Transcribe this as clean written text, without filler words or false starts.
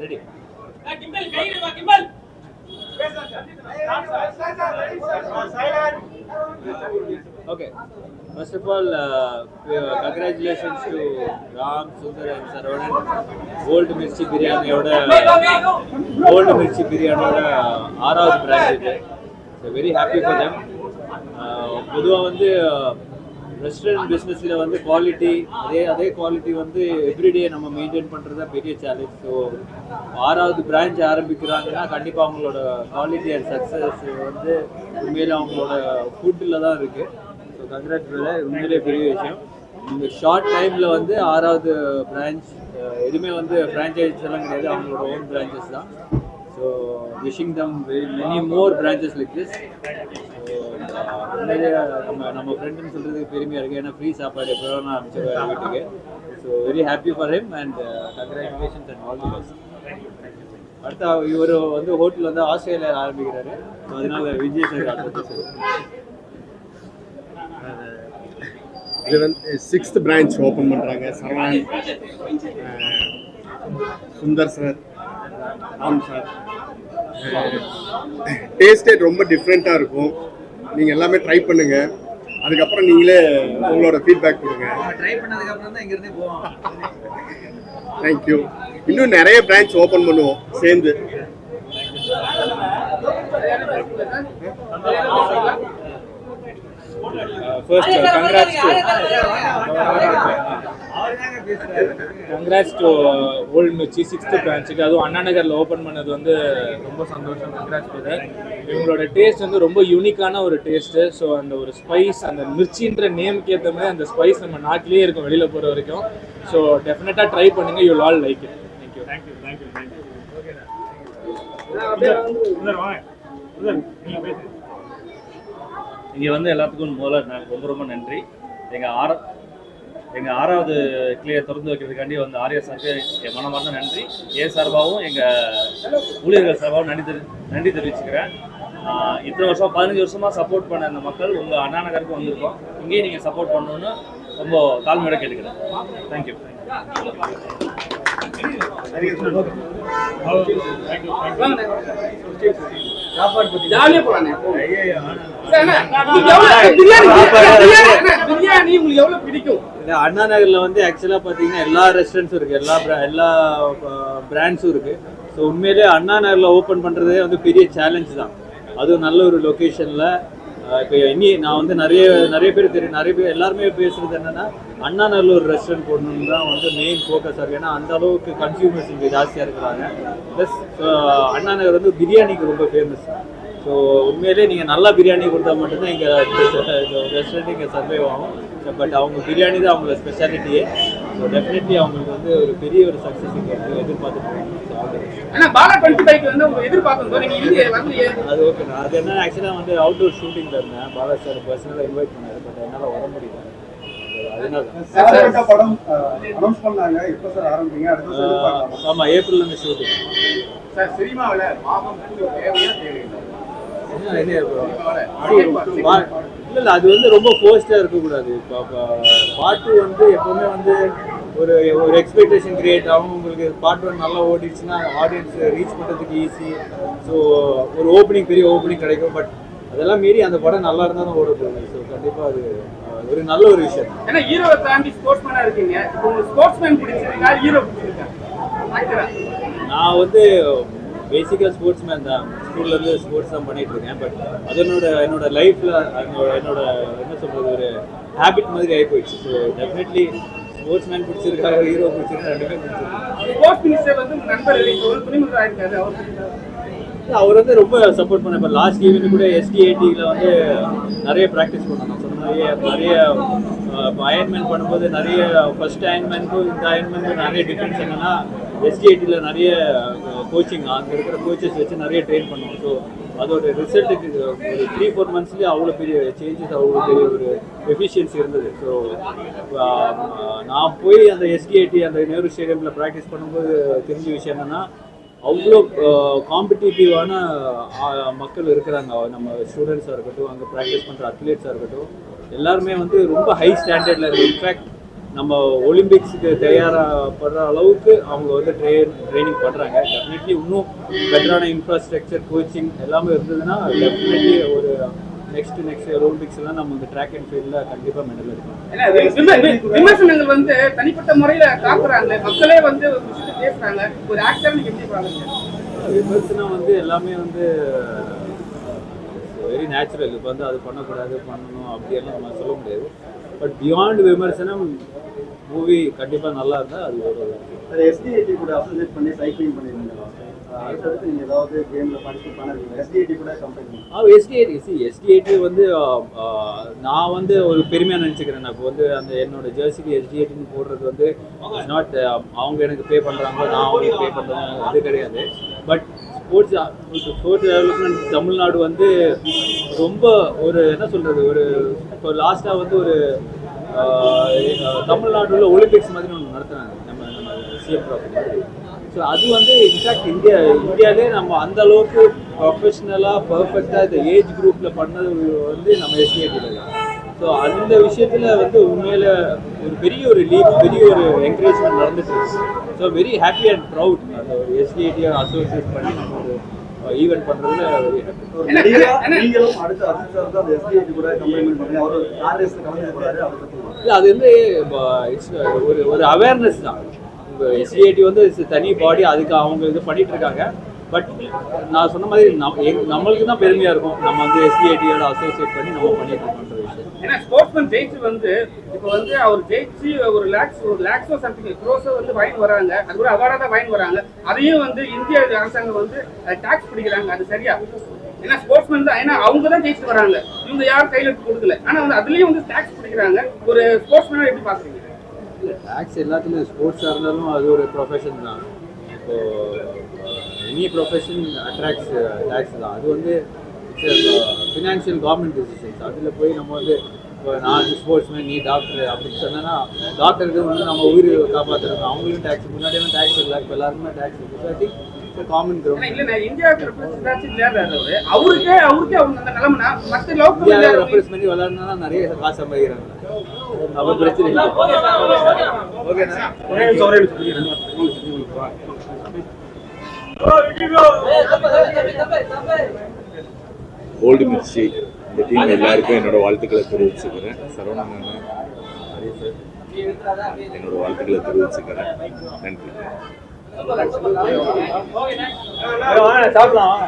Ready. Okay. First of all, congratulations to Ram, Sundar and Saravanan. Old Mirchi Biryani ஆறாவது branch இது. So very happy for them. பொதுவாக வந்து restaurant பிஸ்னஸில் வந்து quality அதே quality வந்து எவ்ரிடே நம்ம மெயின்டைன் பண்ணுறது தான் பெரிய சேலஞ்ச். ஸோ ஆறாவது பிரான்ச் ஆரம்பிக்கிறாங்கன்னா கண்டிப்பாக அவங்களோட குவாலிட்டி அண்ட் சக்ஸஸ் வந்து உண்மையிலே அவங்களோட ஃபுட்டில் தான் இருக்குது. ஸோ கங்க்ராச்சுலேஷன், உண்மையிலே பெரிய விஷயம். இந்த ஷார்ட் டைமில் வந்து ஆறாவது பிரான்ச் எதுவுமே வந்து ஃப்ரான்ச்சைஸ் எல்லாம் கிடையாது, அவங்களோட ஓன் பிரான்ச்சஸ் தான். So wishing them many more branches like this. உண்மையிலே நம்ம ஃப்ரெண்டுன்னு சொல்கிறதுக்கு பெருமையாக இருக்குது. ஏன்னா ஃப்ரீ சாப்பாடு எப்போ நான் அனுப்பிச்சிருவேன் வீட்டுக்கு. So very happy for him and congratulations and all the best. அடுத்த இவர் வந்து ஹோட்டல் வந்து ஆஸ்திரேலியாவில் ஆரம்பிக்கிறாரு. ஸோ அதனால விஜய் சார் அடுத்த இது வந்து 6th பிரான்ச் ஓப்பன் பண்ணுறாங்க. Saravanan, Sundar sir, Ram sir. டேஸ்டே ரொம்ப டிஃப்ரெண்ட்டாக இருக்கும். நீங்கள் எல்லாமே ட்ரை பண்ணுங்கள், அதுக்கப்புறம் நீங்களே உங்களோட ஃபீட்பேக் கொடுங்க. ட்ரை பண்ணதுக்கப்புறம் தான் இங்கேருந்தே போவோம். தேங்க்யூ. இன்னும் நிறைய பிரான்ச் ஓப்பன் பண்ணுவோம் சேர்ந்து. First, congrats to Old Mirchi 6th branch. அதுவும் அண்ணா நகரில் ஓப்பன் பண்ணது வந்து ரொம்ப சந்தோஷம். Congrats to that. இவங்களோட டேஸ்ட் வந்து ரொம்ப யூனிக்கான ஒரு டேஸ்ட்டு. ஸோ அந்த ஒரு ஸ்பைஸ், அந்த மிர்ச்சின்ற நேமுக்கு ஏற்ற மாதிரி அந்த ஸ்பைஸ் நம்ம நாட்டிலேயே இருக்கும் வெளியில் போகிற வரைக்கும். ஸோ டெஃபினட்டாக ட்ரை பண்ணுங்க, யூ ஆல் லைக் இட். இங்கே வந்து எல்லாத்துக்கும் முதல்ல ரொம்ப நன்றி. எங்கள் ஆறாவது கிளியை திறந்து வைக்கிறதுக்காண்டி வந்து ஆர்யா சாருக்கு என் மனமார்ந்த நன்றி. சார்பாகவும் எங்கள் ஊழியர்கள் சார்பாகவும் நன்றி தெரிவிச்சுக்கிறேன். இத்தனை வருஷம் 15 வருஷமாக சப்போர்ட் பண்ண அந்த மக்கள் உங்கள் அண்ணா நகருக்கு வந்திருக்கோம். இங்கேயும் நீங்கள் சப்போர்ட் பண்ணணுன்னு ரொம்ப தாழ்மையோட கேட்டுக்கிறேன். தேங்க்யூ. அண்ணா நகர்ல வந்து ஆக்சுவலா பாத்தீங்கன்னா எல்லா ரெஸ்டாரண்ட்ஸும் இருக்கு, எல்லா பிராண்ட்ஸும் இருக்கு. ஸோ உண்மையிலே அண்ணா நகர்ல ஓப்பன் பண்றதே வந்து பெரிய சேலஞ்ச் தான். அதுவும் நல்ல ஒரு லொக்கேஷன்ல. இப்போ நான் வந்து நிறைய பேர் தெரியும், நிறைய பேர் எல்லாருமே பேசுறது என்னன்னா அண்ணா நகர்ல ஒரு ரெஸ்டாரண்ட் போடணும்னு தான் வந்து மெயின் ஃபோக்கஸாக இருக்குது. ஏன்னா அந்த அளவுக்கு கன்சியூமர்ஸ் இங்கே ஜாஸ்தியாக இருக்கிறாங்க. ப்ளஸ் அண்ணா நகர் வந்து பிரியாணிக்கு ரொம்ப ஃபேமஸ். ஸோ உண்மையிலே நீங்கள் நல்லா பிரியாணி கொடுத்தா மட்டும்தான் இங்கே ரெஸ்டாரண்ட் இங்கே சர்வைவ் ஆகும். பட் அவங்க பிரியாணி தான் அவங்களோட ஸ்பெஷாலிட்டியே. ஸோ டெஃபினெட்லி அவங்களுக்கு வந்து ஒரு பெரிய ஒரு சக்ஸஸ் இங்கே எதிர்பார்த்துட்டு. அது ஓகேண்ணா. அது என்ன ஆக்சுவலாக வந்து அவுட்டோர் ஷூட்டிங்கில் இருந்தேன். பாலா சார் பர்சனலாக இன்வைட் பண்ணாரு, பட் என்னால் வர முடியல. ஆமாம், ஏப்ரல்லேருந்து ஷூட்டிங். இல்லை அது வந்து ரொம்ப ஃபோர்ஸ்டாக இருக்கக்கூடாது. இப்போ பாட்டு வந்து எப்போவுமே வந்து ஒரு எக்ஸ்பெக்டேஷன் கிரியேட் ஆகும். உங்களுக்கு பாட்டு ஒன்று நல்லா ஓடிடுச்சுன்னா ஆடியன்ஸ் ரீச் பண்ணுறதுக்கு ஈஸி. ஸோ ஒரு பெரிய ஓப்பனிங் கிடைக்கும். பட் அதெல்லாம் மீறி அந்த படம் நல்லா இருந்தால் தான் ஓட போகுது. ஸோ கண்டிப்பாக அது ஒரு நல்ல ஒரு விஷயம். ஏன்னா ஹீரோவை தாண்டி ஸ்போர்ட்ஸ்மேனா இருக்கீங்க. இப்போ உங்களுக்கு ஸ்போர்ட்ஸ்மேன் பிடிச்சிருக்கா, ஹீரோ பிடிச்சிருக்கா? நான் வந்து பேசிக்காக ஸ்போர்ட்ஸ்மேன் தான். ஸ்கூல்லேருந்து ஸ்போர்ட்ஸ் தான் பண்ணிட்டு இருக்கேன். பட் அது என்னோட லைஃப்பில் என்னோட என்ன சொல்கிறது ஒரு ஹேபிட் மாதிரி ஆகி போயிடுச்சு. ஸோ டெஃபினெட்லி ஸ்போர்ட்ஸ்மேன் பிடிச்சிருக்கா, ஹீரோ பிடிச்சிருக்கா, ரெண்டுமே பிடிச்சிருக்கு. ஸ்போர்ட்ஸ் மினிஸ்டர் வந்து நண்பர் ஒரு துணைமுறை ஆயிருக்காரு. அவர் வந்து ரொம்ப சப்போர்ட் பண்ண. இப்போ லாஸ்ட் ஈவெண்ட் கூட ST80ல வந்து நிறைய ப்ராக்டிஸ் பண்ணோம். நான் சொன்ன நிறைய அயன்மெண்ட் பண்ணும்போது நிறைய ஃபர்ஸ்ட் அயன்மெண்ட்க்கும் இந்த அயன்மெண்ட்க்கும் நிறைய டிஃப்ரென்ஸ் என்னன்னா ST80ல நிறைய கோச்சிங் அங்கே இருக்கிற கோச்சஸ் வச்சு நிறைய ட்ரெயின் பண்ணுவோம். ஸோ அதோட ரிசல்ட்டுக்கு ஒரு 3-4 மந்த்ஸ்லேயே அவ்வளோ பெரிய சேஞ்சஸ், அவ்வளோ பெரிய ஒரு எஃபிஷியன்சி இருந்தது. ஸோ நான் போய் அந்த ST80 அந்த நேரு ஸ்டேடியமில் ப்ராக்டிஸ் பண்ணும்போது தெரிஞ்ச விஷயம் என்னென்னா அவ்வளோ காம்படிட்டிவான மக்கள் இருக்கிறாங்க. நம்ம ஸ்டூடெண்ட்ஸாக இருக்கட்டும், அங்கே ப்ராக்டிஸ் பண்ணுற அத்லீட்ஸாக இருக்கட்டும், எல்லாருமே வந்து ரொம்ப ஹை ஸ்டாண்டர்டில் இருக்குது. இன்ஃபேக்ட் நம்ம ஒலிம்பிக்ஸுக்கு தயாராகப்படுற அளவுக்கு அவங்க வந்து ட்ரைனிங் பண்ணுறாங்க. டெஃபினெட்லி இன்னும் பெட்டரான இன்ஃப்ராஸ்ட்ரக்சர், கோச்சிங் எல்லாமே இருந்ததுன்னா டெஃபினெட்லி ஒரு நெக்ஸ்ட் ஒலிம்பிக்ஸ்லாம் நம்ம இந்த ட்ராக் அண்ட் ஃபீல்டில் கண்டிப்பாக மெடல் எடுக்கணும். ஏன்னா விமர்சனங்கள் வந்து தனிப்பட்ட முறையில காக்குறாங்க, மக்களே வந்து ஒரு விஷயத்தை பேசுறாங்க. ஒரு ஆக்டர் நீங்க எப்படி பாக்குறீங்க? விமர்சனம் வந்து எல்லாமே வந்து வெரி நேச்சுரல். இப்போ வந்து அது பண்ணக்கூடாது, பண்ணணும் அப்படியெல்லாம் நம்ம சொல்ல முடியாது. பட் பியாண்ட் விமர்சனம் மூவி கண்டிப்பாக நல்லா இருந்தால் அது ஒரு எஸ்டிஐடி கூட அசோசியேட் பண்ணி சைக்கிளிங் பண்ணியிருந்தோம். அடுத்தடுத்து நீங்கள் ஏதாவது கேமில் பார்ட்டிசிபேட் பண்ணிருக்கீங்க? எஸ்டிஐடி கூட கம்பெனி எஸ்டிஐடி வந்து நான் வந்து ஒரு பெருமையாக நினச்சிக்கிறேன். இப்போ வந்து அந்த என்னோட ஜெர்சிக்கு எஸ்டிஐடின்னு போடுறது வந்து இட்ஸ் நாட் அவங்க எனக்கு பே பண்ணுறாங்களோ நான் அவங்களுக்கு பே பண்ணுறேன் அது கிடையாது. பட் ஸ்போர்ட்ஸ் டெவலப்மெண்ட் தமிழ்நாடு வந்து ரொம்ப ஒரு என்ன சொல்கிறது, ஒரு இப்போ லாஸ்ட்டாக வந்து ஒரு தமிழ்நாடுல ஒலிம்பிக்ஸ் மாதிரி ஒன்று நடத்துனாங்க நம்ம சிஎம் ப்ராஃபிட். ஸோ அது வந்து இன்ஃபேக்ட் இந்தியாவிலே நம்ம அந்த அளவுக்கு ப்ரொஃபஷ்னலாக பர்ஃபெக்டாக இந்த ஏஜ் குரூப்பில் பண்ணது வந்து நம்ம எஸ்டிஐடியில் தான். ஸோ அந்த விஷயத்தில் வந்து உண்மையில் ஒரு பெரிய லீக், பெரிய ஒரு என்கரேஜ்மெண்ட் நடந்துட்டு இருக்கு. So very happy and proud அந்த ஒரு எஸ்டிஐடியை அசோசியேட் பண்ணி நம்ம ஒரு ஈவெண்ட் பண்ணுறதுல வெரி ஹாப்பி. நீங்களும் அடுத்த அசிஸ்டர் தான் அந்த எஸ்டிஐடி கூட கம்பெனி பண்ணி அவர் ஆர்எஸ் கலந்து போகிறாரு. அதை பற்றி இல்லை, அது வந்து இட்ஸ் ஒரு அவேர்னஸ் தான். இப்போ எஸ்டிஐடி வந்து தனி பாடி, அதுக்கு அவங்க இது பண்ணிட்டு இருக்காங்க. பட் நான் சொன்ன மாதிரி நம்மளுக்கு தான் பெருமையாக இருக்கும் நம்ம வந்து எஸ்டிஐடியோட அசோசியேட் பண்ணி நம்ம பண்ணிட்டு இருக்கோன்ற விஷயம். ஏன்னா ஸ்போர்ட்ஸ்மேன் ஜெயிச்சு வந்து இப்போ வந்து அவர் ஜெயிச்சு ஒரு லேக்ஸோ சம்திங் க்ரோஸோ வந்து வாங்கி வராங்க. அது கூட அவார்டாக தான் வாங்கி வராங்க. அதையும் வந்து இந்திய அரசாங்கம் வந்து டாக்ஸ் பிடிக்கிறாங்க. அது சரியா? ஏன்னா ஸ்போர்ட்ஸ்மேன் தான், ஏன்னா அவங்க தான் ஜெயிச்சுட்டு வராங்க, இவங்க யாரும் கையில் எடுத்து கொடுக்கல. ஆனால் வந்து அதுலேயும் வந்து டாக்ஸ் பிடிக்கிறாங்க. ஒரு ஸ்போர்ட்ஸ்மேனாக எப்படி பார்க்குறீங்க? இல்லை, டேக்ஸ் எல்லாத்துலேயும் ஸ்போர்ட்ஸாக இருந்தாலும் அது ஒரு ப்ரொஃபஷன் தான். இப்போது எனி ப்ரொஃபஷன் அட்ராக்ட்ஸ் டேக்ஸ் தான். அது வந்து ஃபினான்ஷியல் கவர்மெண்ட் டிசிஷன்ஸ். அதில் போய் நம்ம வந்து இப்போ நான் ஸ்போர்ட்ஸ்மேன், நீ டாக்டர் அப்படின்னு சொன்னேன்னா டாக்டருக்கு வந்து நம்ம உயிர் காப்பாற்றுறோம், அவங்களுக்கும் டேக்ஸ். முன்னாடியெல்லாம் டேக்ஸ் இல்லை, இப்போ எல்லாருக்குமே டேக்ஸ் இருக்குது. I think common ground. இல்லை, இந்தியாவுக்கு ரெப்ரஸன்ட் விளையாடுறாரு அவருக்கே அவங்க அந்த நிலைமைனா மற்ற லோக்கல் ரெப்ரஸ் பண்ணி விளையாடுனா நிறைய காசு சம்பாதிக்கிறாங்க. அவர் பிரச்சனை இல்லை. ஓகேண்ணா, ஓல்டு மிர்ச்சி இந்த டீம் எல்லாருக்கும் என்னோட வாழ்த்துக்களை தெரிவிச்சுக்கிறேன். சரவணன் என்னோட வாழ்த்துக்களை தெரிவிச்சுக்கிறேன். நன்றி. சாப்பிடலாம்.